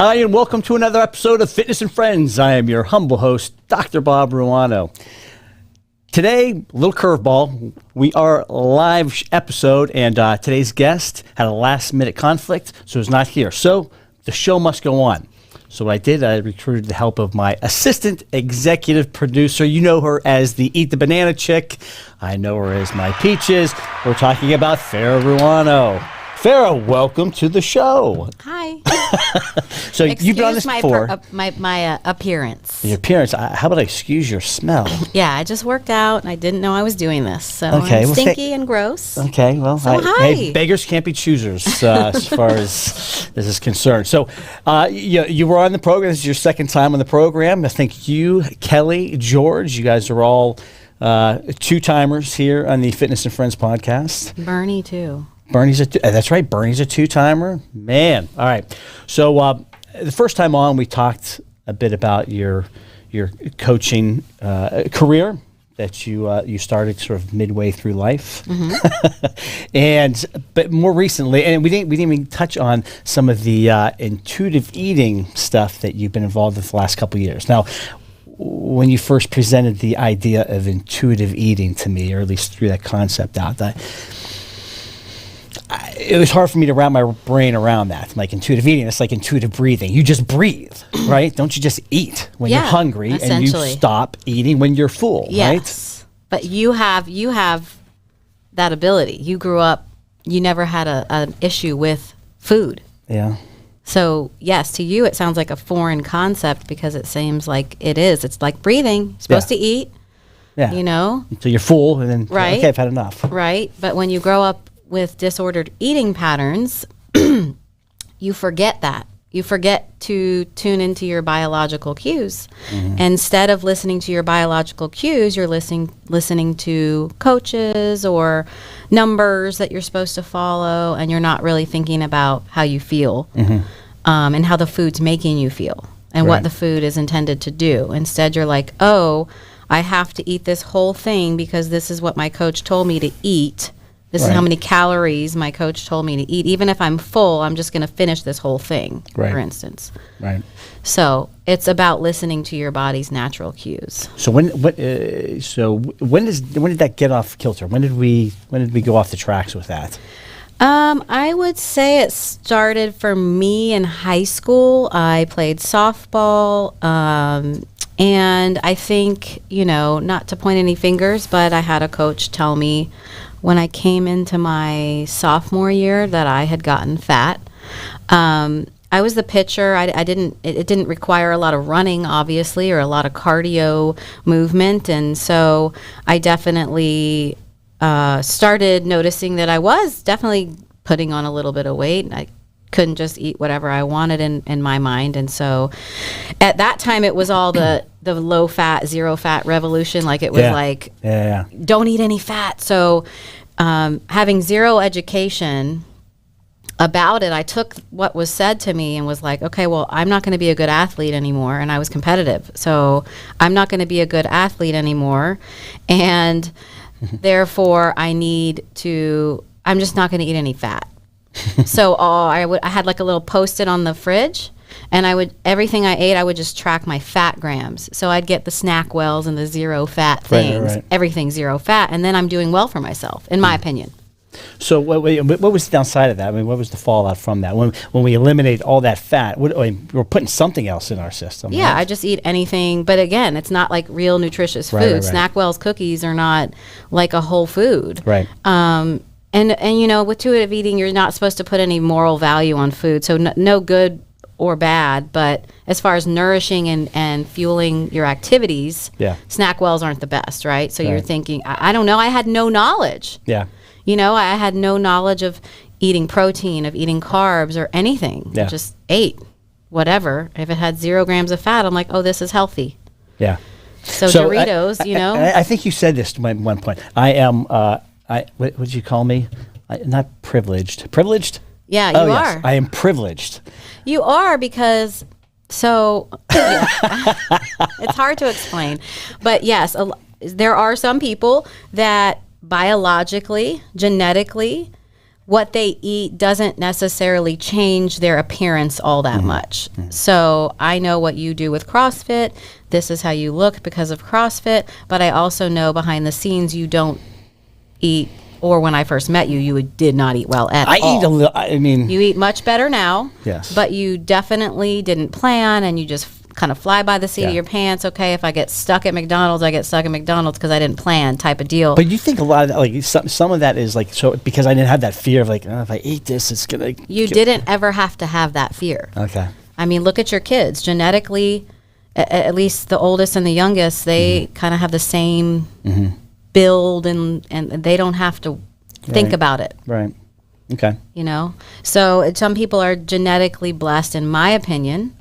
Hi, and welcome to another episode of Fitness and Friends. I am your humble host, Dr. Bob Ruano. Today, a little curveball. We are a live episode, and today's guest had a last-minute conflict, so is not here. So the show must go on. So what I did, I recruited the help of my assistant executive producer. You know her as the Eat the Banana Chick. I know her as my Peaches. We're talking about Farrah Ruano. Farrah, welcome to the show. Hi. So you've been on this before. My appearance. Your appearance. How about I excuse your smell? Yeah, I just worked out and I didn't know I was doing this. So okay, I'm stinky and gross. Okay, well, so hi. Hey, beggars can't be choosers as far as this is concerned. So you were on the program. This is your second time on the program. I think you, Kelly, George, you guys are all two-timers here on the Fitness and Friends podcast. Bernie, too. Bernie's that's right. Bernie's a two-timer. Man. All right. So the first time on, we talked a bit about your coaching career that you started sort of midway through life, but more recently, and we didn't even touch on some of the intuitive eating stuff that you've been involved with the last couple of years. Now, when you first presented the idea of intuitive eating to me, or at least threw that concept out, it was hard for me to wrap my brain around that. Like intuitive eating, it's like intuitive breathing. You just breathe, right? Don't you just eat when you're hungry and you stop eating when you're full, right? But you have that ability. You grew up, you never had an issue with food. Yeah. So yes, to you it sounds like a foreign concept because it seems like it is. It's like breathing. You're supposed to eat. Yeah. You know? Until you're full and then right. Okay, I've had enough. Right. But when you grow up with disordered eating patterns, you forget that. You forget to tune into your biological cues. Instead of listening to your biological cues, you're listening to coaches or numbers that you're supposed to follow, and you're not really thinking about how you feel and how the food's making you feel and what the food is intended to do. Instead, you're like, oh, I have to eat this whole thing because this is what my coach told me to eat. This is how many calories my coach told me to eat. Even if I'm full, I'm just going to finish this whole thing, for instance. Right. So it's about listening to your body's natural cues. So when did that get off kilter? When did we go off the tracks with that? I would say it started for me in high school. I played softball, and I think, not to point any fingers, but I had a coach tell me when I came into my sophomore year that I had gotten fat. I was the pitcher. It didn't require a lot of running, obviously, or a lot of cardio movement. And so I definitely started noticing that I was definitely putting on a little bit of weight. I couldn't just eat whatever I wanted in my mind. And so at that time, it was all the low fat, zero fat revolution. Like it was don't eat any fat. So having zero education about it, I took what was said to me and was like, okay, well, I'm not going to be a good athlete anymore. And I was competitive. So I'm not going to be a good athlete anymore. And therefore I'm just not going to eat any fat. So I had like a little Post-it on the fridge, and everything I ate, I would just track my fat grams. So I'd get the snack wells and the zero fat things, everything zero fat, and then I'm doing well for myself, in my opinion. So what was the downside of that? I mean, what was the fallout from that? When we eliminate all that fat, we're putting something else in our system. Yeah, right? I just eat anything. But again, it's not like real nutritious food. Right. Snackwell's cookies are not like a whole food. Right. And with intuitive eating, you're not supposed to put any moral value on food. So no good or bad, but as far as nourishing and fueling your activities, Snackwells aren't the best, right? So you're thinking, I don't know, I had no knowledge. Yeah. I had no knowledge of eating protein, of eating carbs or anything. I just ate whatever. If it had 0 grams of fat, I'm like, oh, this is healthy. Yeah. So Doritos, I think you said this to me at one point. I am, what did you call me? Not privileged. Privileged? Yeah, you are. Yes, I am privileged. You are because, it's hard to explain. But yes, there are some people that biologically, genetically, what they eat doesn't necessarily change their appearance all that much. So I know what you do with CrossFit. This is how you look because of CrossFit. But I also know behind the scenes you don't eat, or when I first met you, you did not eat well at all. I eat a little. I mean, you eat much better now. Yes. But you definitely didn't plan, and you just kind of fly by the seat of your pants. Okay, if I get stuck at McDonald's, I get stuck at McDonald's because I didn't plan, type of deal. But you think a lot of that, like some of that is like, so because I didn't have that fear of like, oh, if I eat this, it's gonna. Didn't ever have to have that fear. Okay. I mean, look at your kids. Genetically, at least the oldest and the youngest, they kind of have the same build, and they don't have to think about it. Right. Okay. You know? So some people are genetically blessed, in my opinion,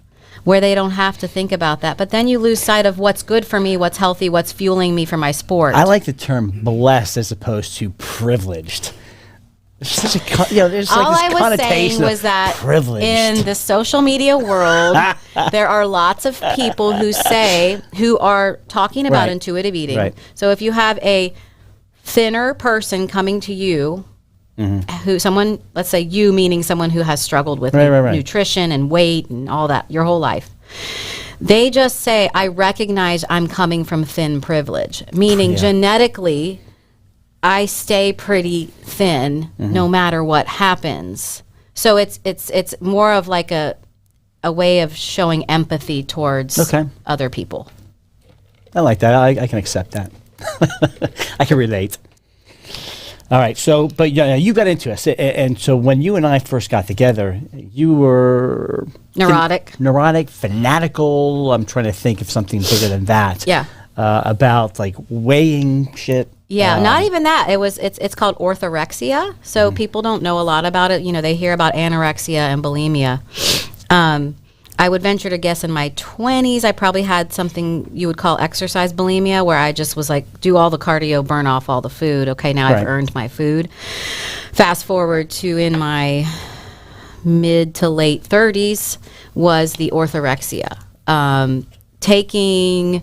where they don't have to think about that. But then you lose sight of what's good for me, what's healthy, what's fueling me for my sport. I like the term blessed as opposed to privileged. There's such a, there's all like this I was saying connotation was of that privileged. in the social media world, there are lots of people who are talking about intuitive eating. Right. So if you have a thinner person coming to you, someone, let's say you, meaning someone who has struggled with nutrition and weight and all that your whole life, they just say, I recognize I'm coming from thin privilege, meaning genetically I stay pretty thin no matter what happens. So it's more of like a way of showing empathy towards other people. I like that. I can accept that. I can relate. All right. So, but you got into us. And so when you and I first got together, you were... Neurotic, fanatical. I'm trying to think of something bigger than that. Yeah. About like weighing shit. Yeah, not even that. It's called orthorexia. So people don't know a lot about it. You know, they hear about anorexia and bulimia. I would venture to guess in my 20s, I probably had something you would call exercise bulimia, where I just was like, do all the cardio, burn off all the food. Okay, now I've earned my food. Fast forward to in my mid to late 30s was the orthorexia. Taking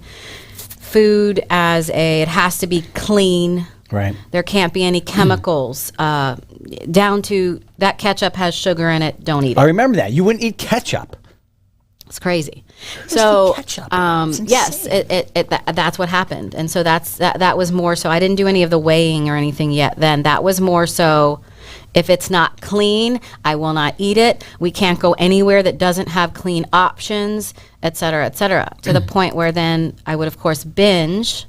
food as it has to be clean. Right. There can't be any chemicals. Down to that ketchup has sugar in it. Don't eat it. I remember that. You wouldn't eat ketchup. It's crazy. So, ketchup? yes, that's what happened. And so that was more so. I didn't do any of the weighing or anything yet then. That was more so, if it's not clean, I will not eat it. We can't go anywhere that doesn't have clean options, et cetera, to the point where then I would, of course, binge.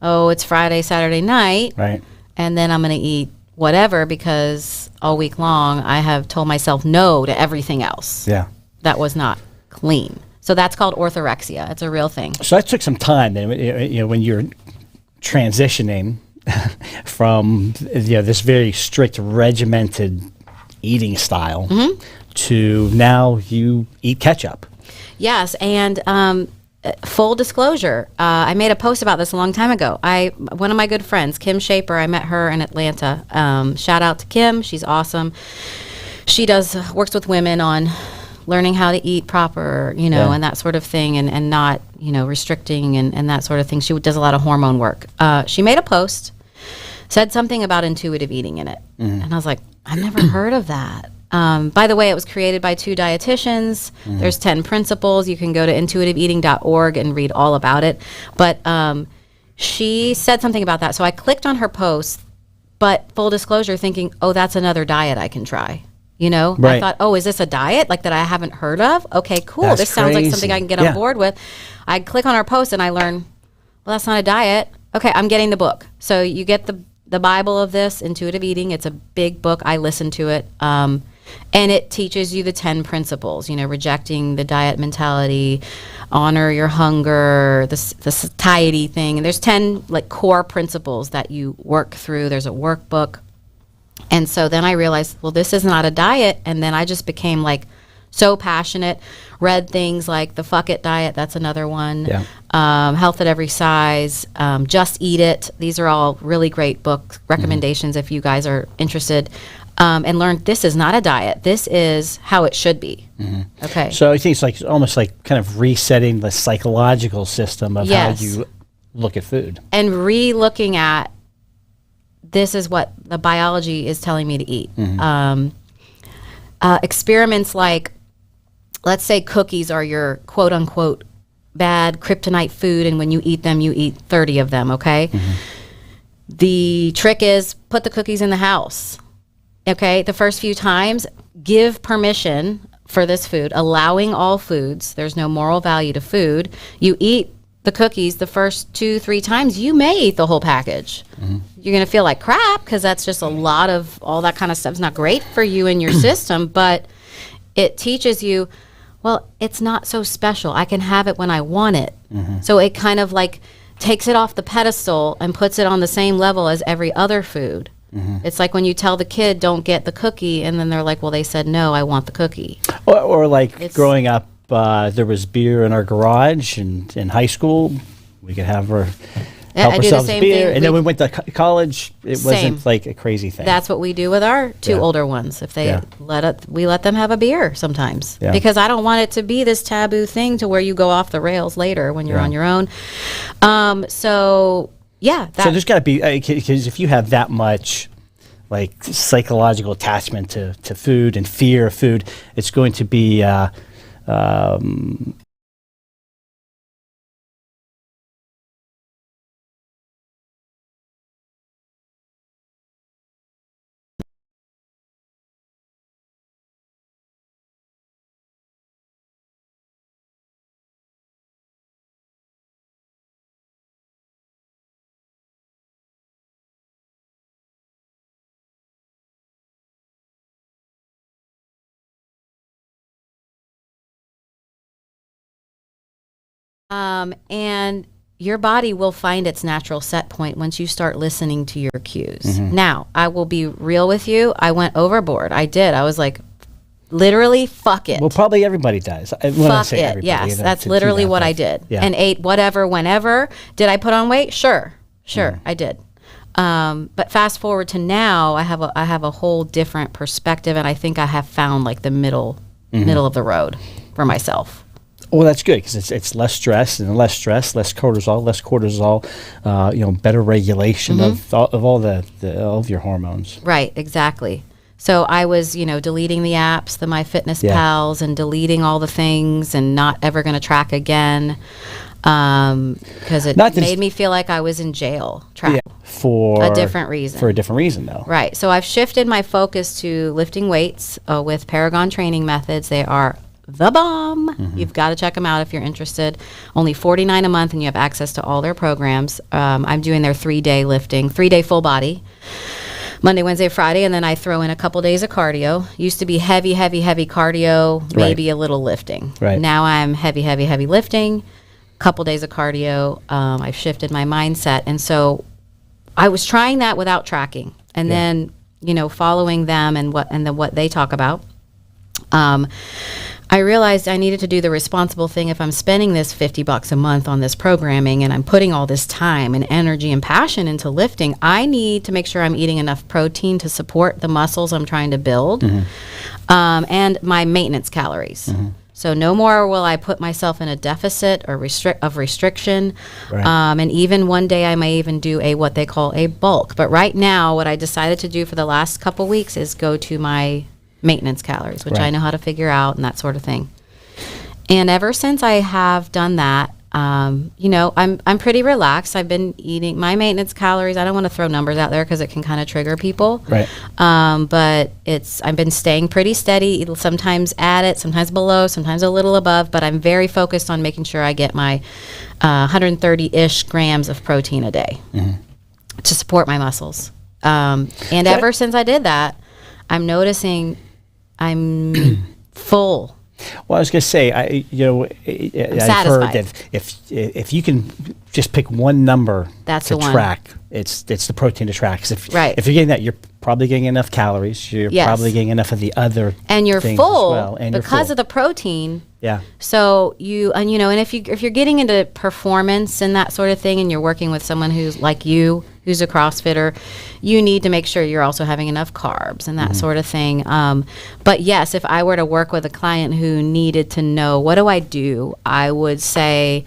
Oh, it's Friday, Saturday night. Right. And then I'm going to eat whatever because all week long I have told myself no to everything else. Yeah. That was not clean. So that's called orthorexia. It's a real thing. So that took some time then, when you're transitioning from this very strict regimented eating style to now you eat ketchup. Yes, and full disclosure, I made a post about this a long time ago. One of my good friends, Kim Shaper, I met her in Atlanta. Shout out to Kim. She's awesome. She works with women on learning how to eat proper, and that sort of thing, and not, restricting and that sort of thing. She does a lot of hormone work. She made a post, said something about intuitive eating in it. And I was like, I've never heard of that. By the way, it was created by 2 dietitians. There's 10 principles. You can go to intuitiveeating.org and read all about it. But she said something about that. So I clicked on her post, but full disclosure, thinking, oh, that's another diet I can try. Right. I thought, oh, is this a diet like that I haven't heard of? Okay, cool. That's this sounds like crazy. something I can get on board with. I click on our post and I learn, well, that's not a diet. Okay, I'm getting the book. So you get the Bible of this, Intuitive Eating. It's a big book. I listened to it. And it teaches you the 10 principles, rejecting the diet mentality, honor your hunger, the satiety thing. And there's 10 core principles that you work through. There's a workbook. And so then I realized, well, this is not a diet. And then I just became so passionate, read things like the Fuck It diet. That's another one. Yeah. Health at Every Size, Just Eat It. These are all really great book recommendations if you guys are interested. And learned this is not a diet. This is how it should be. Okay. So I think it's almost kind of resetting the psychological system of how you look at food. And re-looking at this is what the biology is telling me to eat. Experiments like, let's say cookies are your quote unquote bad kryptonite food, and when you eat them, you eat 30 of them, okay? The trick is put the cookies in the house, okay? The first few times, give permission for this food, allowing all foods. There's no moral value to food. You eat the cookies the first 2-3 times, you may eat the whole package. You're going to feel like crap because that's just a lot of all that kind of stuff. It's not great for you and your system, but it teaches you, well, it's not so special. I can have it when I want it. So it kind of like takes it off the pedestal and puts it on the same level as every other food. It's like when you tell the kid, don't get the cookie, and then they're like, well, they said, no, I want the cookie. Or like growing up, there was beer in our garage, and in high school, we could have help ourselves beer. And then we went to college. It wasn't like a crazy thing. That's what we do with our two older ones. If they we let them have a beer sometimes. Because I don't want it to be this taboo thing to where you go off the rails later when you're on your own. So there's got to be, because if you have that much like psychological attachment to food and fear of food, it's going to be and your body will find its natural set point once you start listening to your cues. Now, I will be real with you. I went overboard. I did. I was like, literally, fuck it. Well, probably everybody does. Fuck it. Yes, that's literally what I did. And ate whatever, whenever. Did I put on weight? Sure, I did. But fast forward to now, I have a whole different perspective, and I think I have found like the middle of the road for myself. Well, that's good because it's less stress, less cortisol, better regulation of all of your hormones. Right, exactly. So I was, deleting the apps, the MyFitnessPals, and deleting all the things, and not ever going to track again, because it made me feel like I was in jail. For a different reason. For a different reason, though. Right. So I've shifted my focus to lifting weights with Paragon training methods. They are the bomb. You've got to check them out if you're interested. Only $49 a month, and you have access to all their programs. I'm doing their 3-day lifting, 3-day full body, Monday, Wednesday, Friday, and then I throw in a couple days of cardio. Used to be heavy cardio, maybe a little lifting. Right. Now I'm heavy lifting, couple days of cardio. I've shifted my mindset, and so I was trying that without tracking, and then following them and what they talk about. I realized I needed to do the responsible thing. If I'm spending this $50 a month on this programming and I'm putting all this time and energy and passion into lifting, I need to make sure I'm eating enough protein to support the muscles I'm trying to build, and my maintenance calories. So no more will I put myself in a deficit or restriction. Right. And even one day I may even do what they call a bulk. But right now, what I decided to do for the last couple weeks is go to my maintenance calories, which I know how to figure out and that sort of thing. And ever since I have done that, I'm pretty relaxed. I've been eating my maintenance calories. I don't want to throw numbers out there because it can kind of trigger people. Right. But I've been staying pretty steady. It'll sometimes at it, sometimes below, sometimes a little above. But I'm very focused on making sure I get my 130-ish grams of protein a day to support my muscles. And ever since I did that, I'm noticing I'm full. Well, I was going to say, I've heard that if you can just pick one number to track, it's the protein to track. 'Cause if you're getting that, you're probably getting enough calories. You're probably getting enough of the other and you're things full as well, and because of the protein. Yeah. So and if you're getting into performance and that sort of thing, and you're working with someone who's like you, who's a CrossFitter, you need to make sure you're also having enough carbs and that sort of thing. But yes, if I were to work with a client who needed to know, what do, I would say,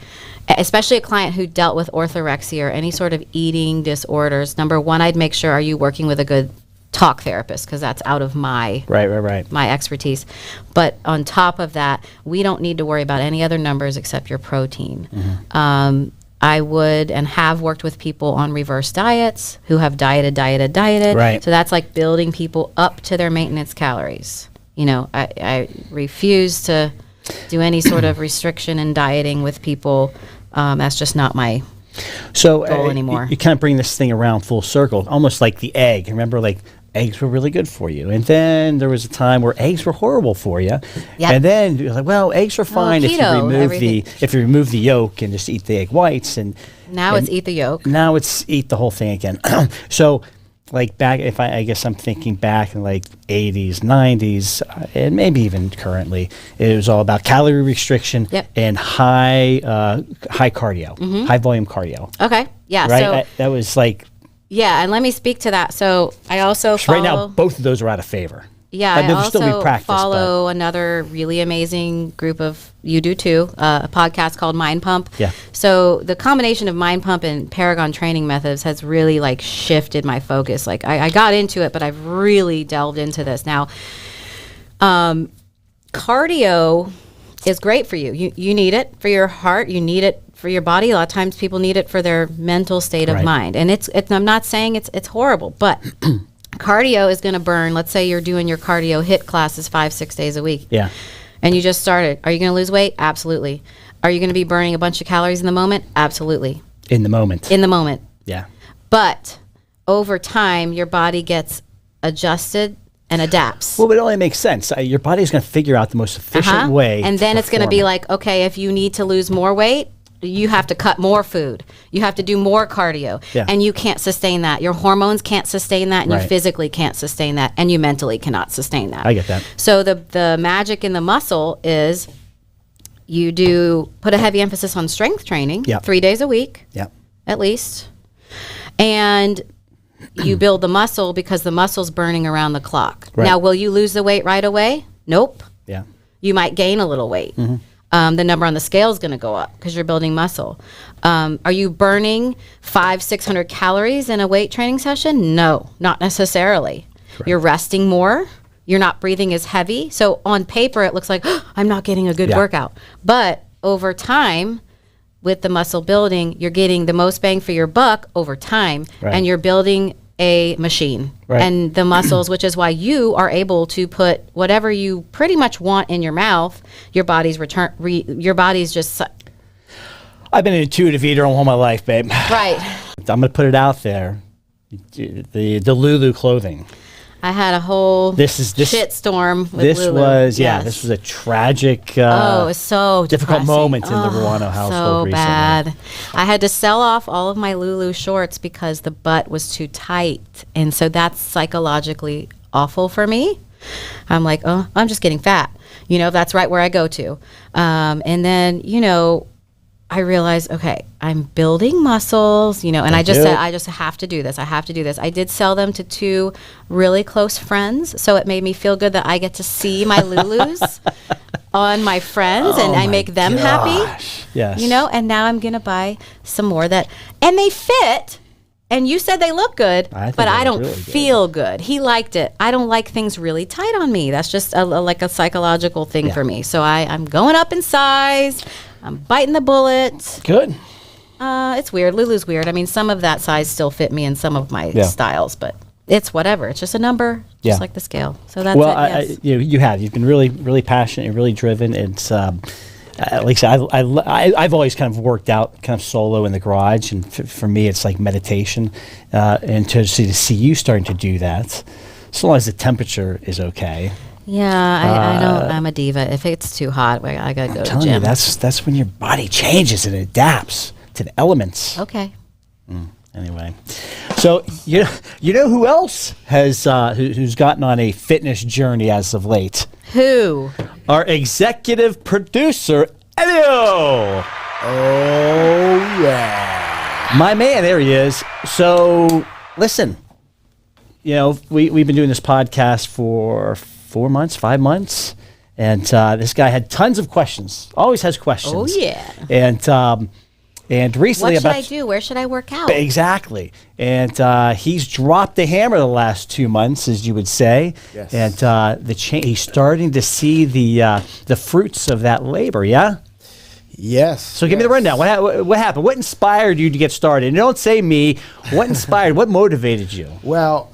especially a client who dealt with orthorexia or any sort of eating disorders, number one, I'd make sure, are you working with a good talk therapist? Because that's out of my my expertise. But on top of that, we don't need to worry about any other numbers except your protein. I would and have worked with people on reverse diets who have dieted. Right. So that's like building people up to their maintenance calories. You know, I refuse to do any sort of restriction in dieting with people. That's just not my goal anymore. You kind of bring this thing around full circle, almost like the egg. Remember, like, eggs were really good for you. And then there was a time where eggs were horrible for you. Yep. And then you're like, well, eggs are fine if you remove the yolk and just eat the egg whites. And now it's eat the yolk. Now it's eat the whole thing again. So, like, back, I guess I'm thinking back in like 80s, 90s, and maybe even currently, it was all about calorie restriction and high cardio, high volume cardio. Okay. Yeah. Right. That was like. Yeah, and let me speak to that. So I also follow... Right now, both of those are out of favor. Yeah, I also follow another really amazing group of, you do too, a podcast called Mind Pump. Yeah. So the combination of Mind Pump and Paragon training methods has really like shifted my focus. Like I got into it, but I've really delved into this. Now, cardio is great for you. You need it for your heart. You need it for your body. A lot of times people need it for their mental state of mind. And it's I'm not saying it's horrible, but cardio is going to burn. Let's say you're doing your cardio HIIT classes 5-6 days a week. Yeah. And you just started. Are you going to lose weight? Absolutely. Are you going to be burning a bunch of calories in the moment? Absolutely. In the moment. In the moment. Yeah. But over time, your body gets adjusted and adapts. Well, it only makes sense. Your body's going to figure out the most efficient way. And then it's going to be like, okay, if you need to lose more weight, you have to cut more food. You have to do more cardio. Yeah. And you can't sustain that. Your hormones can't sustain that, and you physically can't sustain that, and you mentally cannot sustain that. I get that. So the magic in the muscle is you put a heavy emphasis on strength training 3 days a week, at least. And you build the muscle because the muscle's burning around the clock. Right. Now, will you lose the weight right away? Nope. Yeah. You might gain a little weight. The number on the scale is going to go up because you're building muscle. Are you burning 500-600 calories in a weight training session? No, not necessarily. Correct. You're resting more. You're not breathing as heavy. So on paper, it looks like, I'm not getting a good workout. But over time, with the muscle building, you're getting the most bang for your buck over time, and you're building a machine. And the muscles, which is why you are able to put whatever you pretty much want in your mouth, your body's just... I've been an intuitive eater all my life, babe. Right. I'm going to put it out there. The Lulu clothing. I had a whole shitstorm with Lulu. This was a tragic, it was so difficult moment in the Ruano household recently. Bad. I had to sell off all of my Lulu shorts because the butt was too tight. And so that's psychologically awful for me. I'm like, I'm just getting fat. That's right where I go to. And then, I realized, okay, I'm building muscles, and I just said, I just have to do this. I have to do this. I did sell them to 2 really close friends, so it made me feel good that I get to see my Lulus on my friends, and I make them happy. Yes. And now I'm going to buy some more and they fit. And you said they look good, but I don't feel good. He liked it. I don't like things really tight on me. That's just like a psychological thing for me. So I'm going up in size. I'm biting the bullet. Good. It's weird. Lulu's weird. I mean, some of that size still fit me in some of my styles, but it's whatever. It's just a number, just like the scale. So that's it. Yes. You've been really, really passionate and really driven. It's like I said, I've always kind of worked out kind of solo in the garage, and for me, it's like meditation. And to see you starting to do that, as long as the temperature is okay. Yeah, I don't. I'm a diva. If it's too hot, I gotta go to the gym. You, that's when your body changes and adapts to the elements. Okay. Anyway, so you know who else has who's gotten on a fitness journey as of late? Who? Our executive producer, Elio. Oh yeah, my man. There he is. So listen, we've been doing this podcast for 4 months, 5 months, and this guy had tons of questions. Always has questions. Oh yeah. And And recently, What should I do? Where should I work out? Exactly. And he's dropped the hammer the last 2 months, as you would say. Yes. And he's starting to see the fruits of that labor, yeah? Yes. So give me the rundown. What happened? What inspired you to get started? And don't say me. What inspired, what motivated you? Well,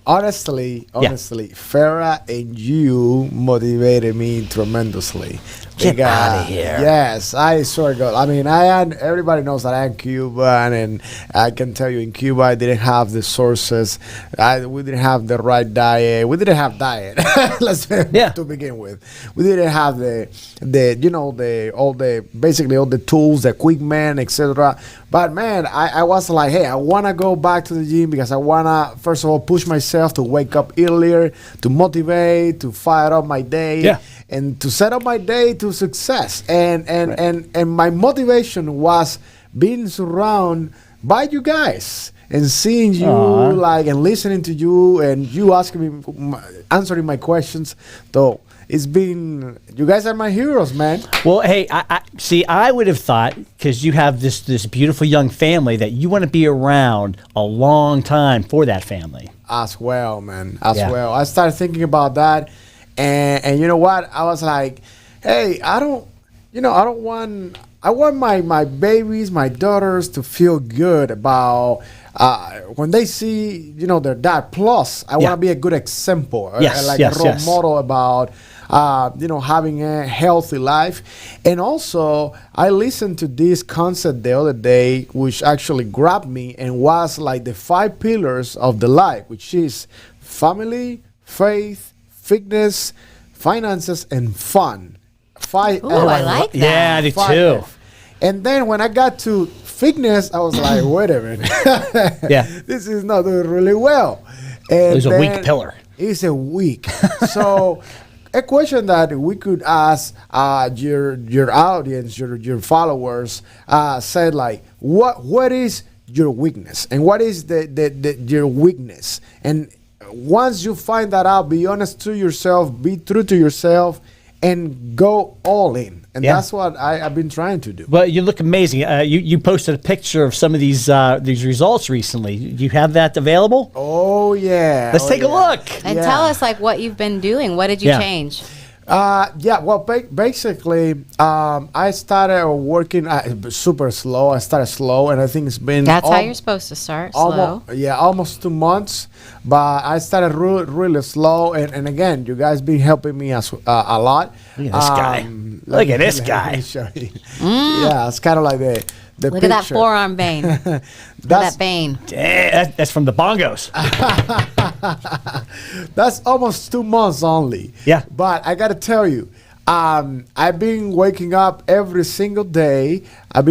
honestly, Farah and you motivated me tremendously. Get out of here. Yes, I swear to God. I mean, everybody knows that I'm Cuban, and I can tell you in Cuba, I didn't have the sources. We didn't have the right diet. We didn't have diet. Let's Yeah. to begin with. We didn't have basically all the tools, the equipment, etc. But man, I was like, hey, I want to go back to the gym because I want to, first of all, push myself to wake up earlier, to motivate, to fire up my day, Yeah. and to set up my day to success. And my motivation was being surrounded by you guys and seeing you and listening to you and you asking me, answering my questions. So it's been, you guys are my heroes, man. Well, hey, I would have thought, because you have this beautiful young family, that you want to be around a long time for that family. As well, man. As well. I started thinking about that. And you know what? I was like, hey, I want my babies, my daughters to feel good about when they see, their dad. Plus, I want to be a good example, a role model about, having a healthy life. And also, I listened to this concept the other day, which actually grabbed me and was like the 5 pillars of the life, which is family, faith, fitness, finances, and fun. 5 Ooh, I like that. Yeah, I do too. And then when I got to fitness, I was like, wait a minute. Yeah. This is not doing really well. And It's a weak pillar. It's a weak. So a question that we could ask your audience, your followers, said like, what is your weakness? And what is your weakness? And once you find that out, be honest to yourself, be true to yourself, and go all in. And that's what I've been trying to do. Well, you look amazing. You posted a picture of some of these results recently. Do you have that available? Oh, yeah. Let's take a look. And tell us like what you've been doing. What did you change? Well, basically, I started working super slow. I started slow, and I think it's been... That's how you're supposed to start, slow. Almost 2 months. But I started really slow, and again, you guys been helping me a lot. Look at this guy. Look at this guy. Let me show you. Yeah, it's kind of like the Look picture. at that forearm vein. Look at that vein. That's from the bongos. That's almost 2 months only. Yeah. But I got to tell you, I've been waking up every single day. At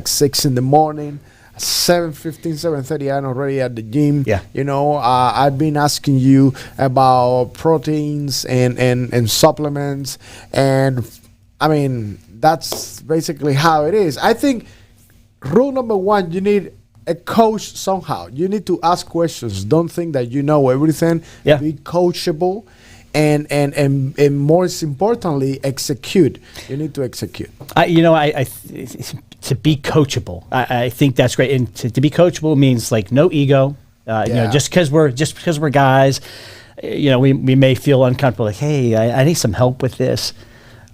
6 in the morning. 7:15, 7:30, I'm already at the gym. Yeah. I've been asking you about proteins and supplements. And, I mean, that's basically how it is. I think rule number 1, you need a coach somehow. You need to ask questions. Don't think that you know everything. Yeah. Be coachable. And most importantly, execute. You need to execute. To be coachable, I think that's great. And to be coachable means like no ego. Just because we're guys, we may feel uncomfortable. Like, hey, I need some help with this.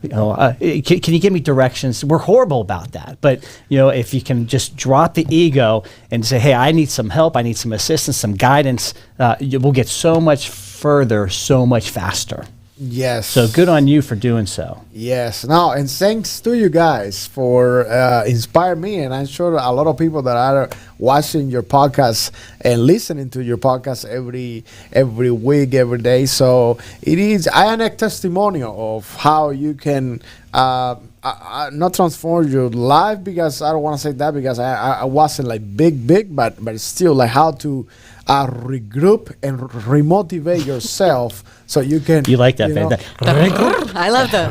Can you give me directions? We're horrible about that. But, if you can just drop the ego and say, hey, I need some help, I need some assistance, some guidance, we'll get so much further, so much faster. Yes. So good on you for doing so. Yes. No, and thanks to you guys for inspiring me. And I'm sure a lot of people that are watching your podcast and listening to your podcast every week, every day. So I am a testimonial of how you can not transform your life, because I don't want to say that, because I wasn't like big, but it's still like how to regroup and remotivate yourself so you can. You like that, man? I love that.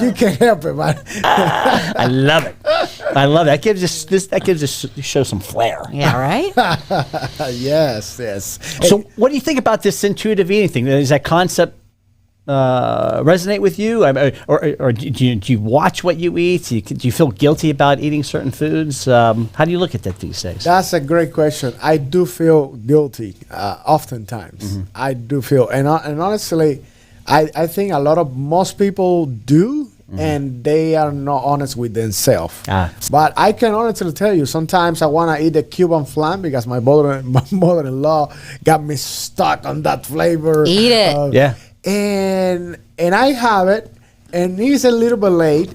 You can't help it, man. I love it. That gives us show some flair. Yeah, right? Yes. So what do you think about this intuitive eating thing? Is that concept resonate with you? Or do you watch what you eat? Do you feel guilty about eating certain foods? How do you look at that these days? That's a great question. I do feel guilty oftentimes. I do feel, and honestly, I think most people do, and they are not honest with themselves. But I can honestly tell you, sometimes I want to eat a Cuban flan because my mother-in-law got me stuck on that flavor. Eat it. Yeah. And I have it, and it's a little bit late,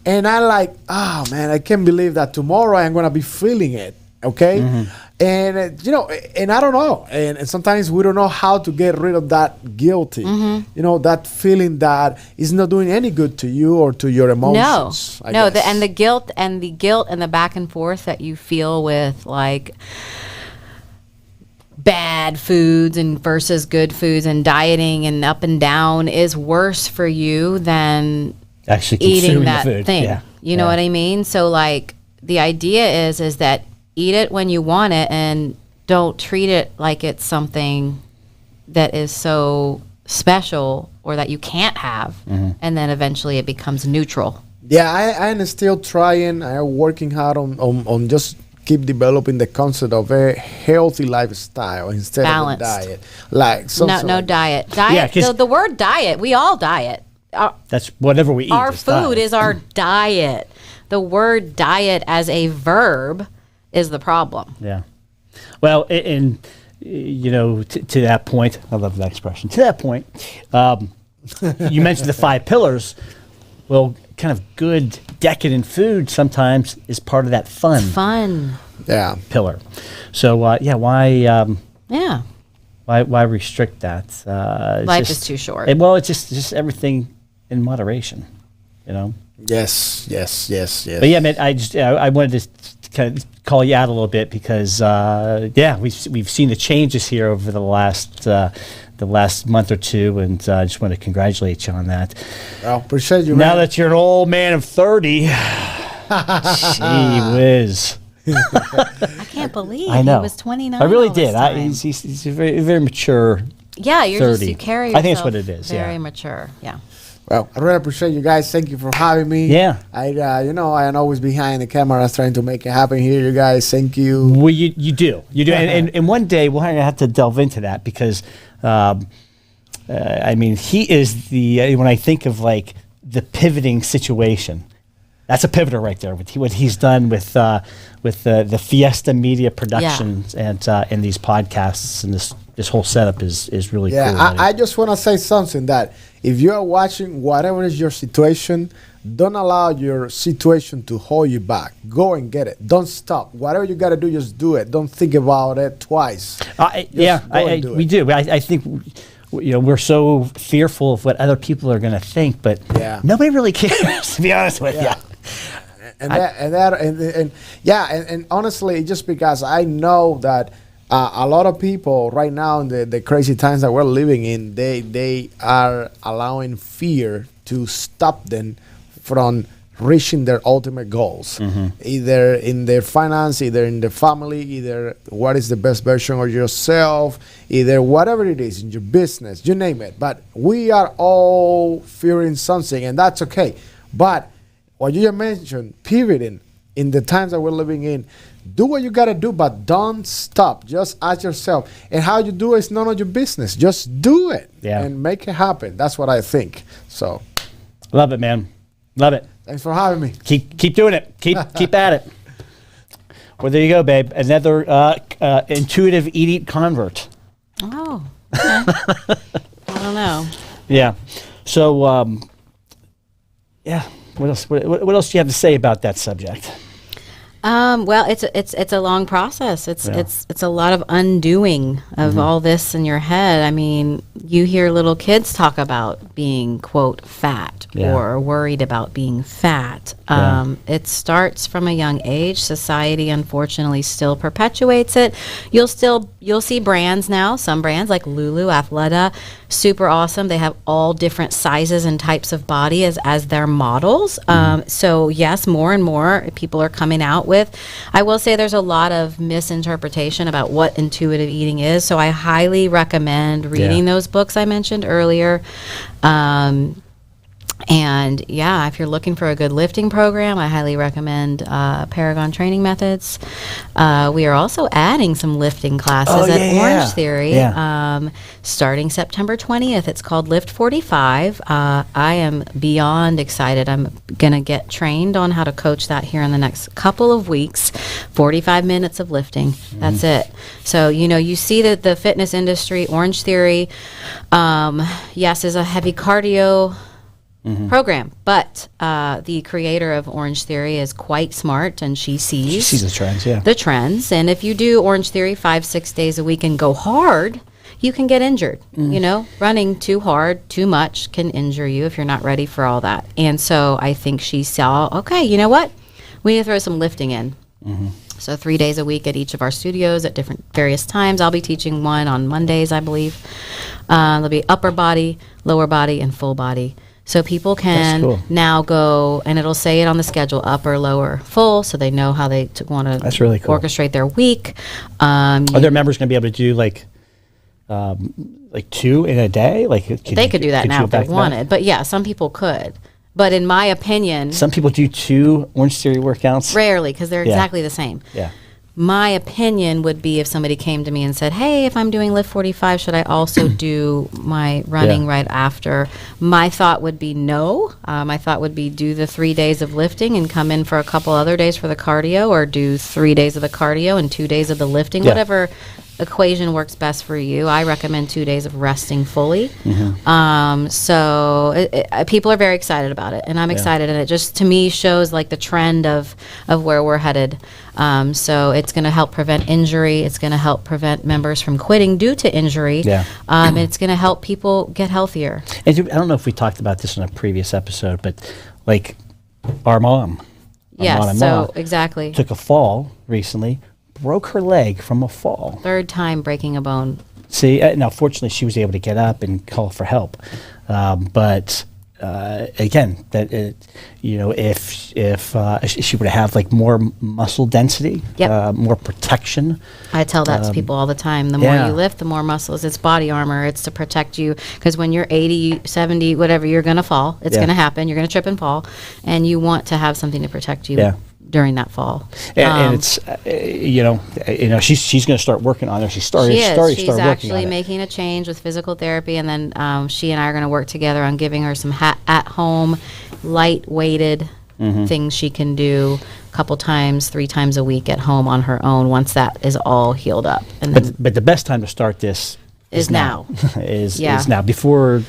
and I like, oh man, I can't believe that tomorrow I'm gonna be feeling it. Okay, and and I don't know, and sometimes we don't know how to get rid of that guilty, that feeling that is not doing any good to you or to your emotions. No, the guilt and the back and forth that you feel with like bad foods and versus good foods and dieting and up and down is worse for you than actually eating that the food. thing. Yeah. You know what I mean? So like the idea is that eat it when you want it and don't treat it like it's something that is so special or that you can't have. And then eventually it becomes neutral. Yeah, I am still trying. I'm working hard on just keep developing the concept of a healthy lifestyle instead Balanced. of a diet. Like No diet. Diet. Yeah, the word diet. We all diet. That's whatever we eat. Our is food diet. is our diet. The word diet as a verb is the problem. Yeah. Well, and to that point, I love that expression. To that point, you mentioned the 5 pillars. Well, kind of good decadent food sometimes is part of that fun pillar. So why restrict that? Life is too short. It's just everything in moderation, Yes. But yeah, man, I wanted to kind of call you out a little bit because we've seen the changes here over the last month or two, and I just want to congratulate you on that. Well, appreciate you, now man. that you're an old man of 30, gee whiz. I can't believe I know. he was 29. I really all this did. time. He's a very, very mature. Yeah, you 30. carry yourself. I think that's what it is. Very mature. Yeah. Well, I really appreciate you guys. Thank you for having me. Yeah. I am always behind the cameras trying to make it happen here. You guys, thank you. Well, you do, and one day we'll have to delve into that because, he is when I think of like the pivoting situation, that's a pivoter right there. With what he's done with the Fiesta Media Productions and these podcasts and this whole setup is really cool. I just want to say something that if you are watching whatever is your situation, don't allow your situation to hold you back. Go and get it. Don't stop. Whatever you got to do, just do it. Don't think about it twice. We do. I think we're so fearful of what other people are going to think, but nobody really cares. To be honest with you. And honestly, just because I know that a lot of people right now in the crazy times that we're living in, they are allowing fear to stop them from reaching their ultimate goals, either in their finance, either in the family, either what is the best version of yourself, either whatever it is in your business, you name it. But we are all fearing something, and that's okay. But what you just mentioned, pivoting in the times that we're living in, do what you got to do, but don't stop. Just ask yourself. And how you do it is none of your business. Just do it and make it happen. That's what I think. So, love it, man. Love it. Thanks for having me. Keep doing it. Keep at it. Well, there you go, babe. Another intuitive eat convert. Oh, okay. I don't know. Yeah. So, What else? What else do you have to say about that subject? Well, it's a long process. It's a lot of undoing of all this in your head. I mean, you hear little kids talk about being, quote, fat or worried about being fat. It starts from a young age. Society, unfortunately, still perpetuates it. You'll see brands now. Some brands like Lulu, Athleta, super awesome. They have all different sizes and types of body as their models. So yes, more and more people are coming out with with. I will say there's a lot of misinterpretation about what intuitive eating is, so I highly recommend reading those books I mentioned earlier. And yeah, if you're looking for a good lifting program, I highly recommend Paragon Training Methods. We are also adding some lifting classes at Orange Theory starting September 20th. It's called Lift 45. I am beyond excited. I'm going to get trained on how to coach that here in the next couple of weeks. 45 minutes of lifting. That's it. So, you see that the fitness industry, Orange Theory, yes, is a heavy cardio program, but the creator of Orange Theory is quite smart, and she sees the trends. And if you do Orange Theory 5-6 days a week and go hard, you can get injured. Running too hard, too much can injure you if you're not ready for all that. And so I think she saw, okay, you know what? We need to throw some lifting in. So 3 days a week at each of our studios at different various times. I'll be teaching one on Mondays, I believe. There'll be upper body, lower body, and full body. So people can now go, and it'll say it on the schedule, upper, lower, full, so they know how they want to orchestrate their week. Are their members going to be able to do like 2 in a day? They could do that now if they wanted, but yeah, some people could. But in my opinion, some people do 2 Orange Theory workouts. Rarely, because they're exactly the same. Yeah. My opinion would be if somebody came to me and said, hey, if I'm doing Lift 45, should I also do my running right after? My thought would be no. My thought would be do the 3 days of lifting and come in for a couple other days for the cardio, or do 3 days of the cardio and 2 days of the lifting, whatever equation works best for you. I recommend 2 days of resting fully. So people are very excited about it, and I'm excited, and it just to me shows like the trend of where we're headed. So it's going to help prevent injury. It's going to help prevent members from quitting due to injury. And it's going to help people get healthier. And I don't know if we talked about this in a previous episode, but like our mom. Exactly. Took a fall recently, broke her leg from a fall. 3rd time breaking a bone. See, now fortunately she was able to get up and call for help. But again, that if she were to have like more muscle density, more protection. I tell that to people all the time. The more you lift, the more muscles. It's body armor. It's to protect you, because when you're 80, 70, whatever, you're going to fall. It's going to happen. You're going to trip and fall, and you want to have something to protect you during that fall. And it's she's going to start working on it. She's She's actually making a change with physical therapy, and then she and I are going to work together on giving her some at-home, light-weighted things she can do a couple times, 3 times a week at home on her own once that is all healed up. And but the best time to start this is now. is now, before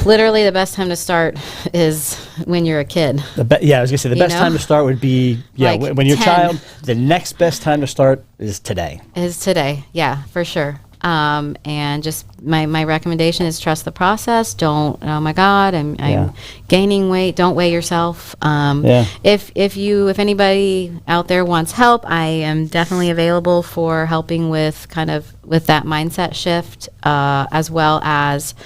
literally the best time to start is when you're a kid. I was gonna say the best time to start would be when you're a child. The next best time to start is today. For sure. And just my recommendation is trust the process. Don't, oh my God, I'm gaining weight. Don't weigh yourself. If anybody out there wants help, I am definitely available for helping with that mindset shift, as well as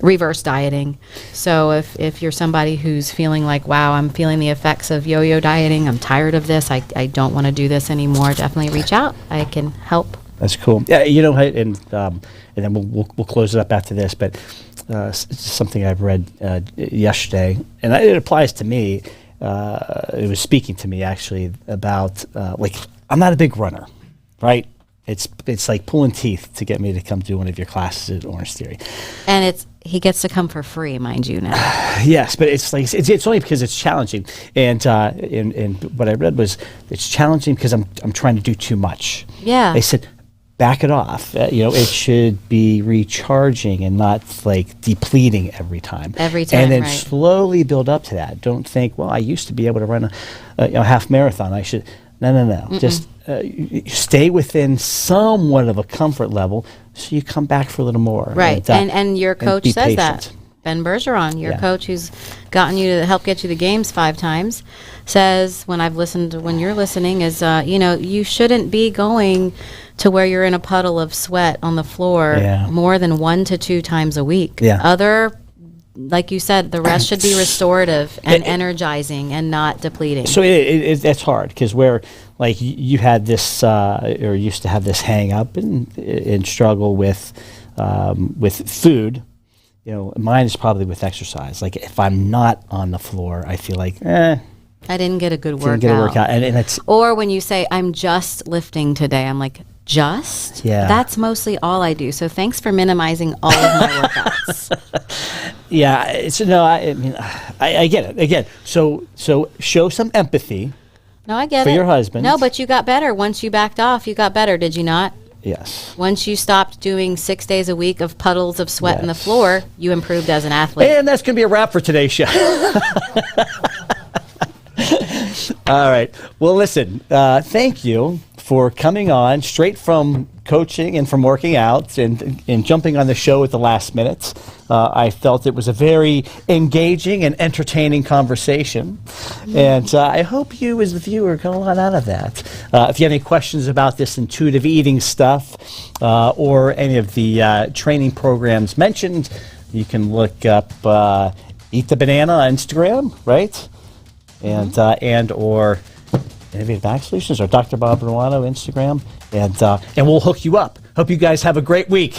reverse dieting. So if you're somebody who's feeling like, wow, I'm feeling the effects of yo-yo dieting, I'm tired of this, I don't want to do this anymore, definitely reach out. I can help. That's cool. Yeah, and then we'll close it up after this. But it's something I've read yesterday, and it applies to me. It was speaking to me actually about I'm not a big runner, right? It's like pulling teeth to get me to come do one of your classes at Orange Theory. And he gets to come for free, mind you now. Yes, but it's only because it's challenging. And what I read was it's challenging because I'm trying to do too much. Yeah. They said, back it off. It should be recharging and not like depleting every time. And then slowly build up to that. Don't think, well, I used to be able to run a half marathon. I should. No. Mm-mm. Just stay within somewhat of a comfort level so you come back for a little more. Right. And your coach says patient. That. Ben Bergeron, your coach who's gotten you to help get you the games 5 times, says when you're listening is, you shouldn't be going to where you're in a puddle of sweat on the floor more than 1 to 2 times a week. Yeah. Other like you said, the rest should be restorative and energizing and not depleting. So it's hard because where like you had this or used to have this hang up and struggle with food. You know, mine is probably with exercise. Like if I'm not on the floor, I feel like I didn't get a good workout. Didn't get a workout, and it's or when you say I'm just lifting today, I'm like just. Yeah, that's mostly all I do. So thanks for minimizing all of my workouts. Yeah, it's no. I mean, I get it. Again, so show some empathy. No, I get for it. your husband. No, but you got better once you backed off. You got better, did you not? Yes. Once you stopped doing 6 days a week of puddles of sweat in the floor, you improved as an athlete. And that's going to be a wrap for today's show. All right. Well, listen, thank you for coming on straight from coaching and from working out and jumping on the show at the last minute. I felt it was a very engaging and entertaining conversation. And I hope you, as the viewer, got a lot out of that. If you have any questions about this intuitive eating stuff or any of the training programs mentioned, you can look up Eat the Banana on Instagram, right? And or Innovative Back Solutions or Dr. Bob Ruano Instagram, and we'll hook you up. Hope you guys have a great week.